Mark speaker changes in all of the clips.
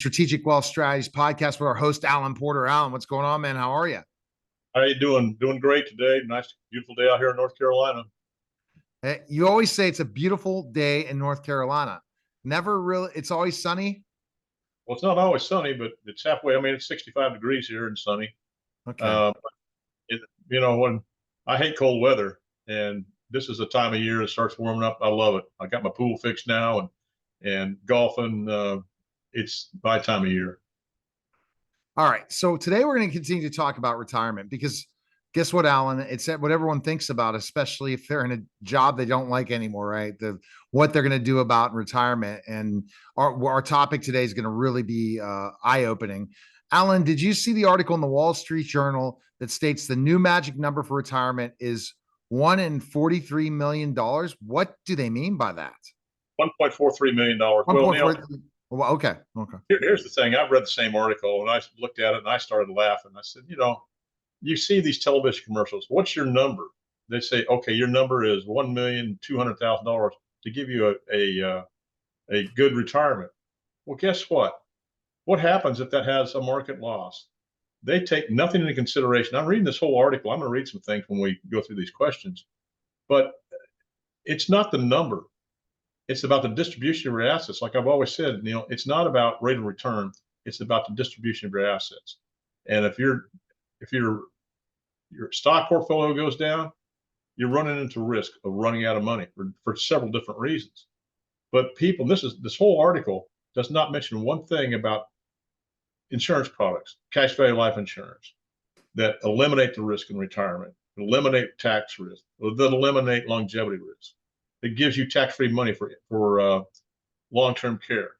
Speaker 1: Strategic Wealth Strategies podcast with our host, Alan Porter. Alan, what's going on, man? How are you?
Speaker 2: How you doing? Doing great today. Nice, beautiful day out here in North Carolina.
Speaker 1: You always say it's a beautiful day in North Carolina. Never really, it's always sunny.
Speaker 2: Well, it's not always sunny, but it's halfway. I mean, it's 65 degrees here and sunny.
Speaker 1: Okay.
Speaker 2: Uh, it, when I hate cold weather, and this is the time of year it starts warming up. I love it. I got my pool fixed now, and golfing. It's my time of year.
Speaker 1: All right. So today we're going to continue to talk about retirement because guess what, Alan? It's what everyone thinks about, especially if they're in a job they don't like anymore, right? What they're going to do about retirement. And our topic today is going to really be eye opening. Alan, did you see the article in the Wall Street Journal that states the new magic number for retirement is $1 in $43 million? What do they mean by that?
Speaker 2: $1.43 million. Well, Neil,
Speaker 1: 1.4. Well, okay.
Speaker 2: here's the thing. I've read the same article, and I looked at it, and I started laughing. I said, you see these television commercials. What's your number? They say, okay, your number is $1,200,000 to give you a good retirement. Well, guess what? What happens if that has a market loss? They take nothing into consideration. I'm reading this whole article. I'm going to read some things when we go through these questions, but it's not the number. It's about the distribution of your assets. Like I've always said, Neil, it's not about rate of return. It's about the distribution of your assets. And if your stock portfolio goes down, you're running into risk of running out of money for several different reasons. But people, this whole article does not mention one thing about insurance products, cash value life insurance, that eliminate the risk in retirement, eliminate tax risk, that eliminate longevity risk. It gives you tax-free money for long-term care,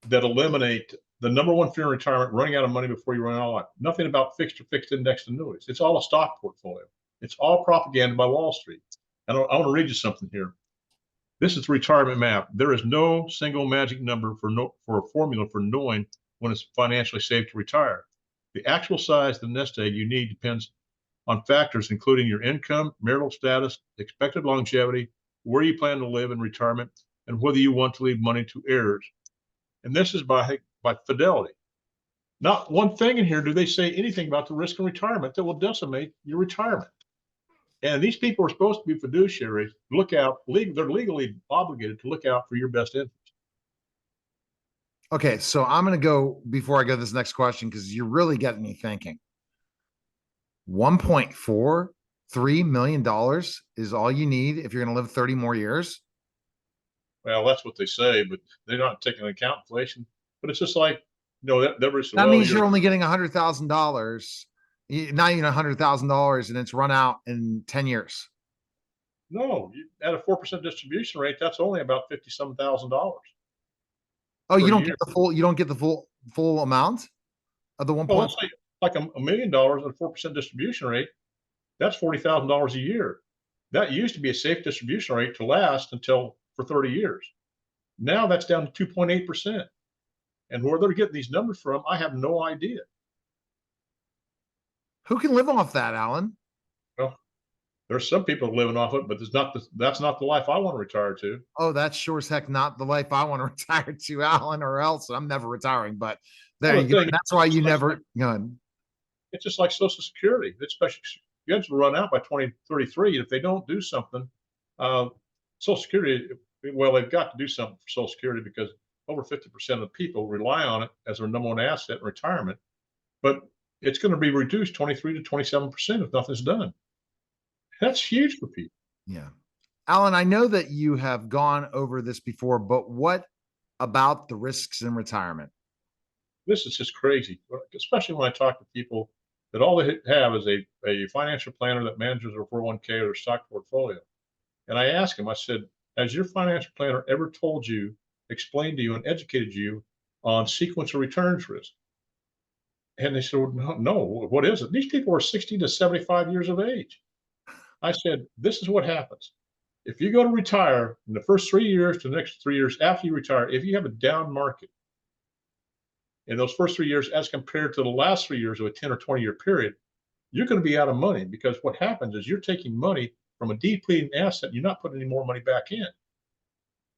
Speaker 2: that eliminate the number one fear in retirement, running out of money before you run out of life. Nothing about fixed or fixed indexed annuities. It's all a stock portfolio. It's all propaganda by Wall Street. And I want to read you something here. This is the retirement map. There is no single magic number for a formula for knowing when it's financially safe to retire. The actual size of the nest egg you need depends on factors including your income, marital status, expected longevity, where you plan to live in retirement, and whether you want to leave money to heirs. And this is by Fidelity. Not one thing in here do they say anything about the risk in retirement that will decimate your retirement. And these people are supposed to be fiduciaries. They're legally obligated to look out for your best interest.
Speaker 1: Okay, so I'm going to go before I go to this next question because you're really getting me thinking. $1.43 million is all you need if you're going to live 30 more years.
Speaker 2: Well, that's what they say, but they're not taking into account inflation. But it's just like,
Speaker 1: that means you're only getting $100,000, not even $100,000, and it's run out in 10 years.
Speaker 2: No, at a 4% distribution rate, that's only about $57,000.
Speaker 1: Oh, you don't get the full. You don't get the full amount of the 1.
Speaker 2: Well, let's say like $1 million at a 4% distribution rate. That's $40,000 a year. That used to be a safe distribution rate to last for 30 years. Now that's down to 2.8%. And where they're getting these numbers from, I have no idea.
Speaker 1: Who can live off that, Alan?
Speaker 2: Well, there's some people living off it, but that's not the life I want to retire to.
Speaker 1: Oh, that's sure as heck not the life I want to retire to, Alan, or else I'm never retiring. But there you go. That's why you never.
Speaker 2: It's just like Social Security. It's special. You have to run out by 2033. If they don't do something, Social Security, well, they've got to do something for Social Security because over 50% of the people rely on it as their number one asset in retirement. But it's going to be reduced 23 to 27% if nothing's done. That's huge for people.
Speaker 1: Yeah. Alan, I know that you have gone over this before, but what about the risks in retirement?
Speaker 2: This is just crazy, especially when I talk to people that all they have is a financial planner that manages their 401k or their stock portfolio. And I asked him, I said, has your financial planner ever explained to you and educated you on sequential returns risk? And they said, no, what is it? These people are 60 to 75 years of age. I said, this is what happens. If you go to retire in the first 3 years to the next 3 years after you retire, if you have a down market in those first 3 years as compared to the last 3 years of a 10 or 20-year period, you're going to be out of money because what happens is you're taking money from a depleting asset. You're not putting any more money back in.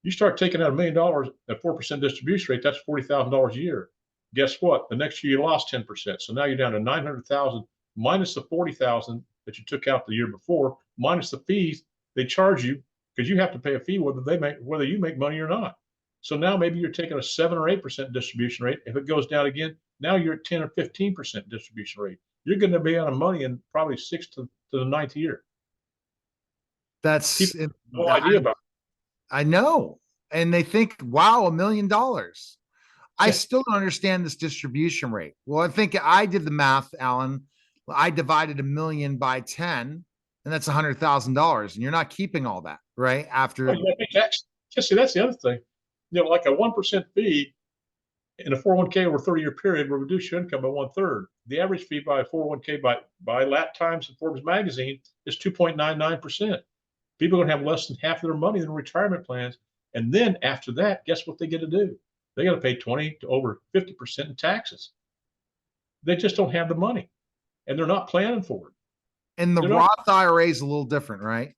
Speaker 2: You start taking out $1 million at 4% distribution rate, that's $40,000 a year. Guess what? The next year you lost 10%. So now you're down to 900,000 minus the 40,000 that you took out the year before, minus the fees they charge you because you have to pay a fee whether you make money or not. So now maybe you're taking a 7 or 8% distribution rate. If it goes down again, now you're at 10 or 15% distribution rate. You're going to be out of money in probably to the ninth year.
Speaker 1: That's
Speaker 2: People have no idea about
Speaker 1: I know. And they think, wow, $1 million. I
Speaker 2: it.
Speaker 1: still don't understand this distribution rate. Well, I think I did the math, Alan. I divided 1 million by 10, and that's $100,000. And you're not keeping all that, right?
Speaker 2: Oh,
Speaker 1: After
Speaker 2: you got to pay tax. Just see, that's the other thing. Like a 1% fee in a 401k over a 30-year period will reduce your income by 1/3. The average fee by a 401k by Lat Times and Forbes magazine is 2.99%. People are going to have less than half of their money in retirement plans. And then after that, guess what they get to do? They got to pay 20 to over 50% in taxes. They just don't have the money and they're not planning for it.
Speaker 1: and the
Speaker 2: They're not,
Speaker 1: Roth IRA is a little different, right?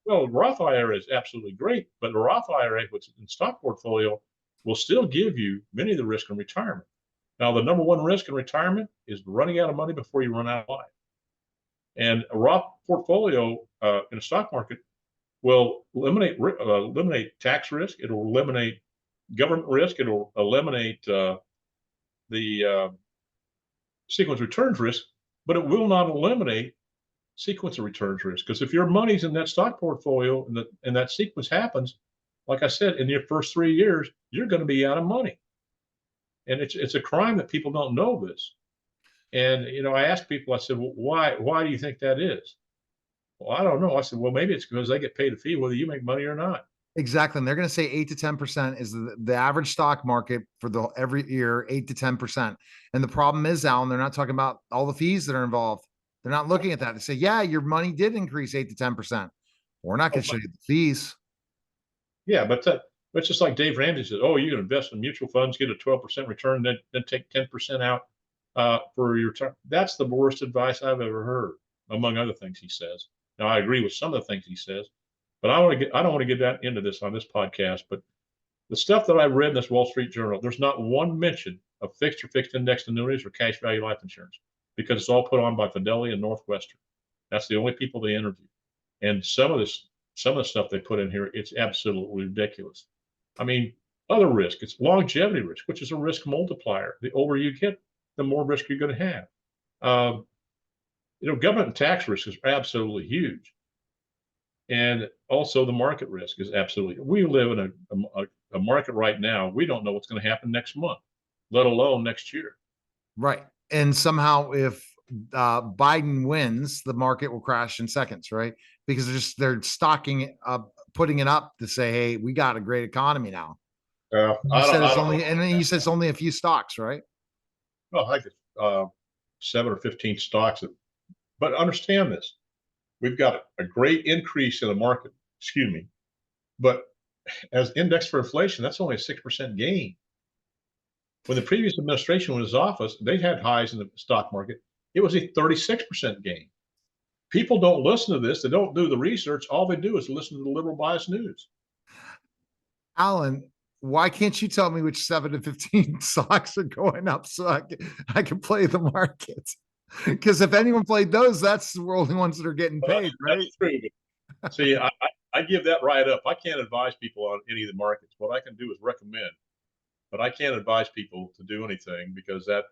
Speaker 2: well, Roth IRA is absolutely great, but the Roth IRA, which is in stock portfolio, will still give you many of the risk in retirement. Now, the number one risk in retirement is running out of money before you run out of life. And a Roth portfolio in a stock market will eliminate tax risk. It'll eliminate government risk. It'll eliminate the sequence returns risk, but it will not eliminate sequence of returns risk. Because if your money's in that stock portfolio and that sequence happens, like I said, in your first 3 years, you're going to be out of money. And it's a crime that people don't know this. And I asked people, I said, well, why do you think that is? Well, I don't know. I said, well, maybe it's because they get paid a fee whether you make money or not.
Speaker 1: Exactly. And they're going to say 8 to 10% is the average stock market for the every year, 8 to 10%. And the problem is, Alan, they're not talking about all the fees that are involved. They're not looking at that. They say, yeah, your money did increase 8 to 10%. We're not
Speaker 2: Oh,
Speaker 1: going to show you the fees.
Speaker 2: yeah, but it's just like Dave Ramsey says, oh, you can invest in mutual funds, get a 12% return, then take 10% out for your return. That's the worst advice I've ever heard, among other things he says. Now, I agree with some of the things he says, but I don't want to get that into this on this podcast. But the stuff that I read in this Wall Street Journal, there's not one mention of fixed or fixed indexed annuities or cash value life insurance because it's all put on by Fidelity and Northwestern. That's the only people they interview. And some of the stuff they put in here, it's absolutely ridiculous. I mean, other risk, it's longevity risk, which is a risk multiplier. The older you get, the more risk you're going to have. Um, Government and tax risk is absolutely huge. And also the market risk is absolutely. We live in a market right now. We don't know what's going to happen next month, let alone next year.
Speaker 1: Right. And somehow, if Biden wins, the market will crash in seconds, right? Because they're stocking it up, putting it up to say, hey, we got a great economy now. You
Speaker 2: I don't.
Speaker 1: said
Speaker 2: I
Speaker 1: it's
Speaker 2: don't know.
Speaker 1: only, and then you said it's only a few stocks, right?
Speaker 2: Well, I think 7 or 15 stocks. But understand this: we've got a great increase in the market. Excuse me, but as index for inflation, that's only a 6% gain. When the previous administration was in office, they had highs in the stock market. It was a 36% gain. People don't listen to this. They don't do the research. All they do is listen to the liberal bias news.
Speaker 1: Alan, why can't you tell me which 7 to 15 stocks are going up so I can play the market? Because if anyone played those, that's the only ones that are getting
Speaker 2: Well,
Speaker 1: paid, right?
Speaker 2: that's true. See, I give that right up. I can't advise people on any of the markets. What I can do is recommend, but I can't advise people to do anything because that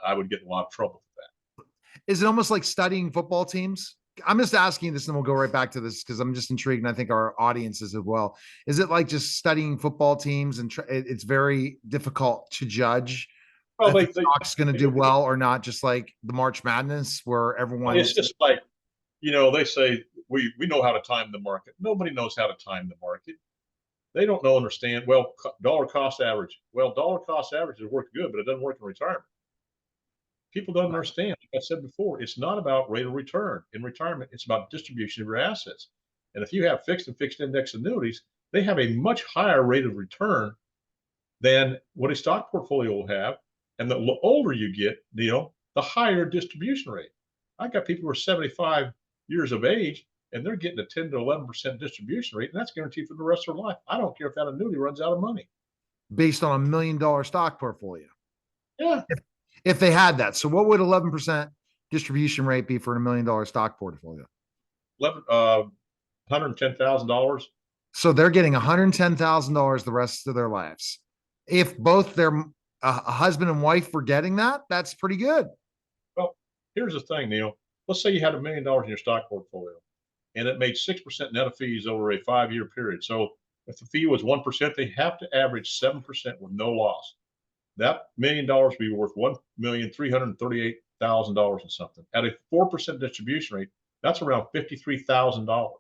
Speaker 2: I would get in a lot of trouble for that.
Speaker 1: Is it almost like studying football teams? I'm just asking this, and we'll go right back to this because I'm just intrigued, and I think our audience is as well. Is it like just studying football teams, and it's very difficult to judge
Speaker 2: Well,
Speaker 1: if the stock's going to do well or not? Just like the March Madness, where
Speaker 2: it's
Speaker 1: everyone's
Speaker 2: just like they say we know how to time the market. Nobody knows how to time the market. They don't understand. Well, dollar cost average. Well, dollar cost average has worked good, but it doesn't work in retirement. People don't
Speaker 1: right.
Speaker 2: understand. Like I said before, it's not about rate of return. In retirement, it's about distribution of your assets. And if you have fixed and fixed index annuities, they have a much higher rate of return than what a stock portfolio will have. And the older you get, the higher distribution rate. I got people who are 75 years of age and they're getting a 10 to 11% distribution rate, and that's guaranteed for the rest of their life. I don't care if that annuity runs out of money.
Speaker 1: Based on $1 million stock portfolio.
Speaker 2: Yeah,
Speaker 1: if they had that. So what would 11% distribution rate be for a $1 million stock portfolio?
Speaker 2: 11, $110,000.
Speaker 1: So they're getting $110,000 the rest of their lives. If both their a husband and wife were getting that, that's pretty good.
Speaker 2: Well, here's the thing, Neil. Let's say you had $1 million in your stock portfolio and it made 6% net of fees over a 5 year period. So if the fee was 1%, they have to average 7% with no loss. That $1 million would be worth $1,338,000 and something. At a 4% distribution rate, that's around $53,000.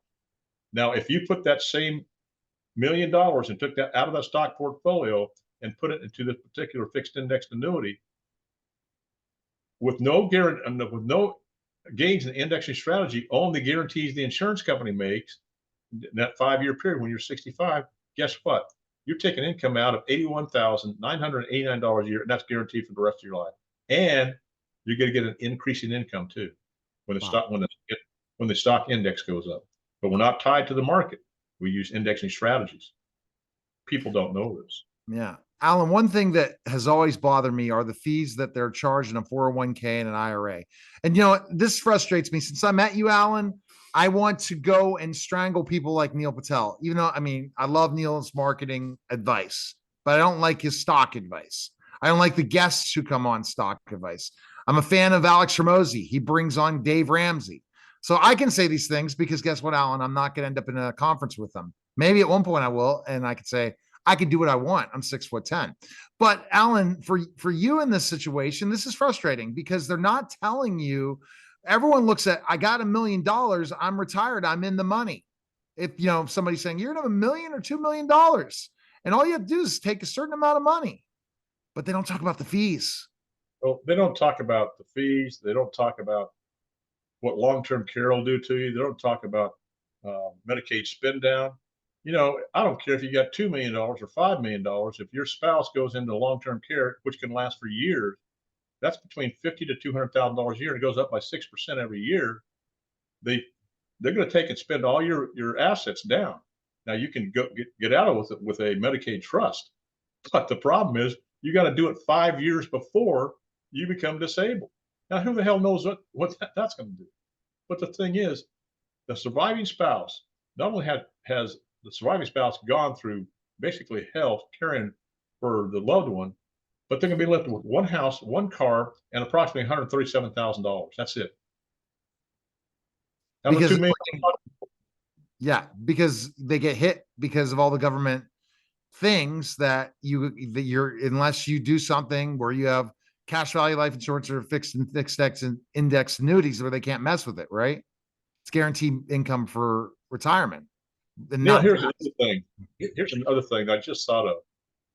Speaker 2: Now, if you put that same $1 million and took that out of that stock portfolio and put it into this particular fixed indexed annuity with no guarantee, with no gains in the indexing strategy, only guarantees the insurance company makes in that 5 year period when you're 65, guess what? You're taking income out of $81,989 a year, and that's guaranteed for the rest of your life. And you're going to get an increase in income too when the
Speaker 1: Wow.
Speaker 2: stock when the stock index goes up. But we're not tied to the market. We use indexing strategies. People don't know this.
Speaker 1: Yeah. Alan, one thing that has always bothered me are the fees that they're charging a 401k and an IRA. And this frustrates me. Since I met you, Alan, I want to go and strangle people like Neil Patel. Even though, I mean, I love Neil's marketing advice, but I don't like his stock advice. I don't like the guests who come on stock advice. I'm a fan of Alex Ramosi. He brings on Dave Ramsey. So I can say these things because guess what, Alan? I'm not going to end up in a conference with them. Maybe at one point I will, and I could say, I can do what I want. I'm 6'10". But Alan, for you in this situation, this is frustrating because they're not telling you. Everyone looks at, I got $1 million. I'm retired. I'm in the money. If somebody's saying you're gonna have $1 million or $2 million, and all you have to do is take a certain amount of money, but they don't talk about the fees.
Speaker 2: Well, they don't talk about the fees. They don't talk about what long-term care will do to you. They don't talk about Medicaid spend down. I don't care if you got $2 million or $5 million. If your spouse goes into long-term care, which can last for years, that's between $50,000 to $200,000 a year. And it goes up by 6% every year. They're going to take and spend all your assets down. Now you can get out of it with a Medicaid trust, but the problem is you got to do it 5 years before you become disabled. Now who the hell knows what that's going to do? But the thing is, the surviving spouse not only has the surviving spouse gone through basically hell caring for the loved one, but they're going to be left with one house, one car, and approximately $137,000. That's it. Now the
Speaker 1: Because
Speaker 2: 2 million.
Speaker 1: yeah, because they get hit because of all the government things that you're, unless you do something where you have cash value life insurance or fixed index annuities where they can't mess with it, right? It's guaranteed income for retirement. And
Speaker 2: Neil,
Speaker 1: not
Speaker 2: here's another thing. Here's another thing I just thought of.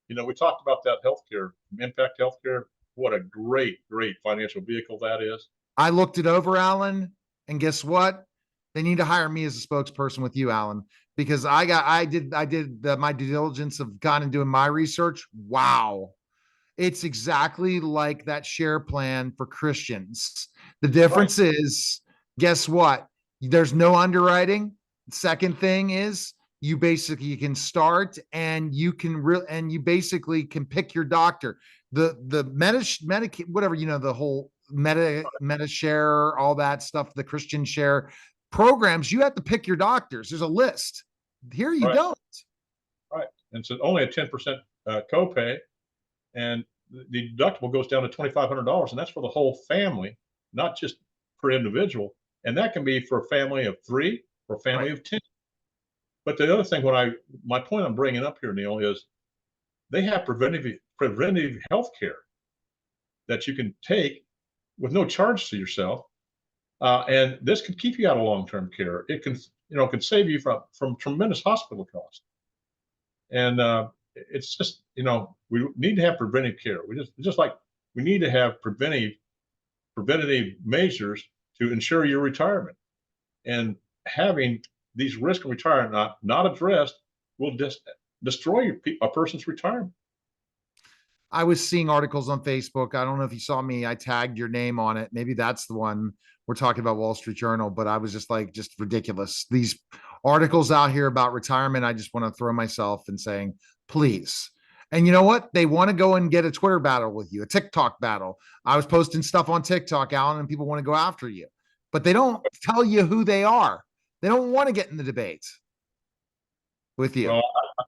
Speaker 2: We talked about that healthcare, Impact Healthcare. What a great, great financial vehicle that is.
Speaker 1: I looked it over, Alan, and guess what? They need to hire me as a spokesperson with you, Alan, because I did my due diligence of gone and doing my research. Wow, it's exactly like that share plan for Christians. The
Speaker 2: Right,
Speaker 1: difference is, guess what? There's no underwriting. Second thing is you can start and you basically can pick your doctor. The Medicaid, whatever, the whole meta share, all that stuff, the Christian share programs, you have to pick your doctors. There's a list. Here you
Speaker 2: right,
Speaker 1: don't.
Speaker 2: right. And so only a 10% copay, and the deductible goes down to $2,500, and that's for the whole family, not just per individual. And that can be for a family of 3 or a family
Speaker 1: Right.
Speaker 2: of 10. But the other thing, my point I'm bringing up here, Neil, is they have preventive health care that you can take with no charge to yourself. And this can keep you out of long-term care. It can save you from tremendous hospital costs. And it's just, we need to have preventive care. We just like we need to have preventative measures to ensure your retirement. And having these risks in retirement not addressed will just destroy a person's retirement.
Speaker 1: I was seeing articles on Facebook. I don't know if you saw me. I tagged your name on it. Maybe that's the one we're talking about, Wall Street Journal. But I was just like, just ridiculous. These articles out here about retirement. I just want to throw myself and saying, please. And you know what? They want to go and get a Twitter battle with you, a TikTok battle. I was posting stuff on TikTok, Alan, and people want to go after you, but they don't tell you who they are. They don't want to get in the debates with you.
Speaker 2: Well,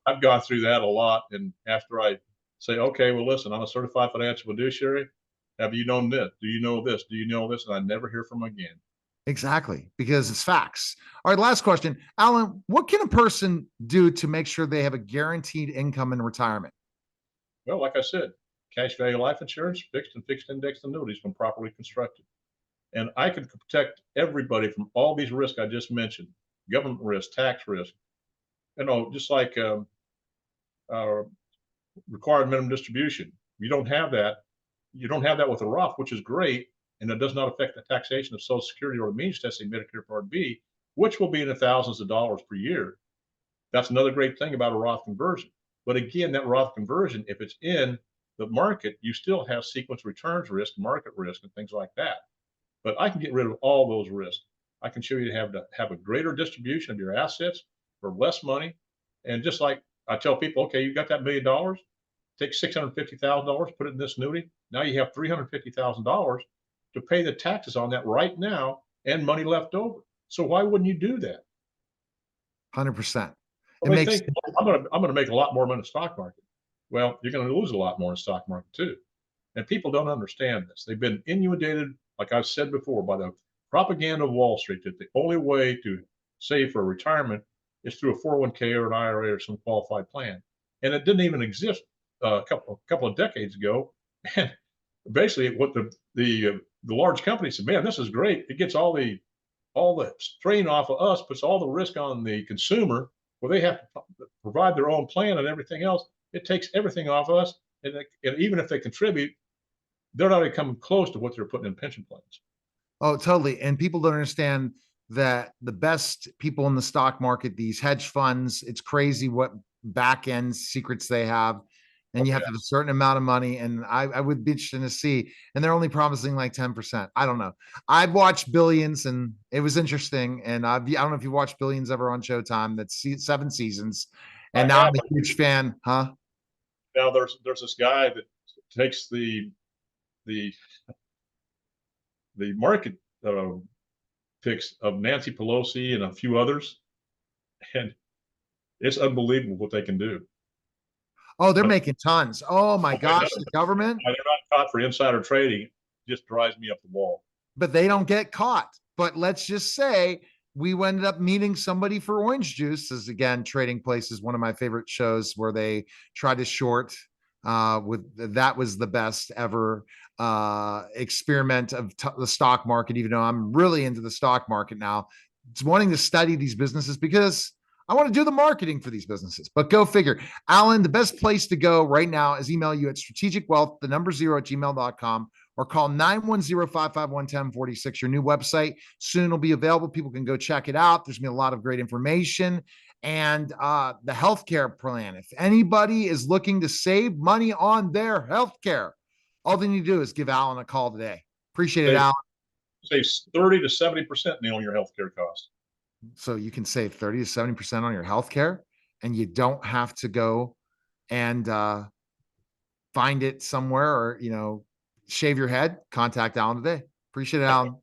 Speaker 2: I've gone through that a lot. And after I say, okay, well, listen, I'm a certified financial fiduciary. Have you known this? Do you know this? Do you know this? And I never hear from them again.
Speaker 1: Exactly, because it's facts. All right, last question. Alan, what can a person do to make sure they have a guaranteed income in retirement?
Speaker 2: Well, like I said, cash value life insurance, fixed and fixed index annuities when properly constructed. And I can protect everybody from all these risks I just mentioned: government risk, tax risk, just like uh, required minimum distribution. You don't have that. You don't have that with a Roth, which is great, and it does not affect the taxation of Social Security or the means testing Medicare Part B, which will be in the thousands of dollars per year. That's another great thing about a Roth conversion. But again, that Roth conversion, if it's in the market, you still have sequence returns risk, market risk, and things like that. But I can get rid of all those risks. I can show you to have a greater distribution of your assets for less money. And just like I tell people, okay, you got that $1 million, take $650,000, put it in this annuity. Now you have $350,000 to pay the taxes on that right now and money left over. So why wouldn't you do that?
Speaker 1: 100%. It
Speaker 2: Well, they
Speaker 1: makes
Speaker 2: think, well, I'm gonna make a lot more money in the stock market. Well, you're going to lose a lot more in the stock market too. And people don't understand this. They've been inundated, like I've said before, by the propaganda of Wall Street that the only way to save for retirement is through a 401k or an IRA or some qualified plan. And it didn't even exist a couple of decades ago. And basically, what the large companies said, man, this is great. It gets all the strain off of us, puts all the risk on the consumer, where they have to provide their own plan and everything else. It takes everything off us, and even if they contribute, they're not even coming close to what they're putting in pension plans.
Speaker 1: Oh, totally. And people don't understand that the best people in the stock market, these hedge funds, it's crazy what back end secrets they have. And
Speaker 2: Oh
Speaker 1: you have
Speaker 2: yeah,
Speaker 1: to have a certain amount of money. And I would be interested to see. And they're only promising like 10%. I don't know. I've watched Billions and it was interesting. And I don't know if you watched Billions ever on Showtime. That's 7 seasons.
Speaker 2: I
Speaker 1: And now I'm
Speaker 2: have.
Speaker 1: a huge fan. Huh?
Speaker 2: Now there's this guy that takes the the market uh, picks of Nancy Pelosi and a few others, and it's unbelievable what they can do.
Speaker 1: Oh, they're
Speaker 2: But
Speaker 1: making tons. Oh my
Speaker 2: oh, I know,
Speaker 1: gosh, the government.
Speaker 2: they're not caught for insider trading. Just drives me up the wall.
Speaker 1: But they don't get caught. But let's just say we ended up meeting somebody for orange juice. As again, Trading Place is one of my favorite shows where they try to short. With that was the best ever experiment of the stock market. Even though I'm really into the stock market now, it's wanting to study these businesses because I want to do the marketing for these businesses. But go figure. Alan, the best place to go right now is email you at strategicwealth, the number 0 at gmail.com, or call 910-551-1046. Your new website soon will be available. People can go check it out. There's going to be a lot of great information. And the healthcare plan. If anybody is looking to save money on their healthcare, all they need to do is give Alan a call today. Appreciate it,
Speaker 2: Save,
Speaker 1: Alan.
Speaker 2: save 30 to 70% on your healthcare costs.
Speaker 1: So you can save 30 to 70% on your healthcare, and you don't have to go and find it somewhere or, shave your head. Contact Alan today. Appreciate it, Alan.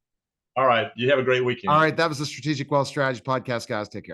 Speaker 2: All right. You have a great weekend.
Speaker 1: All right. That was the Strategic Wealth Strategy Podcast, guys. Take care.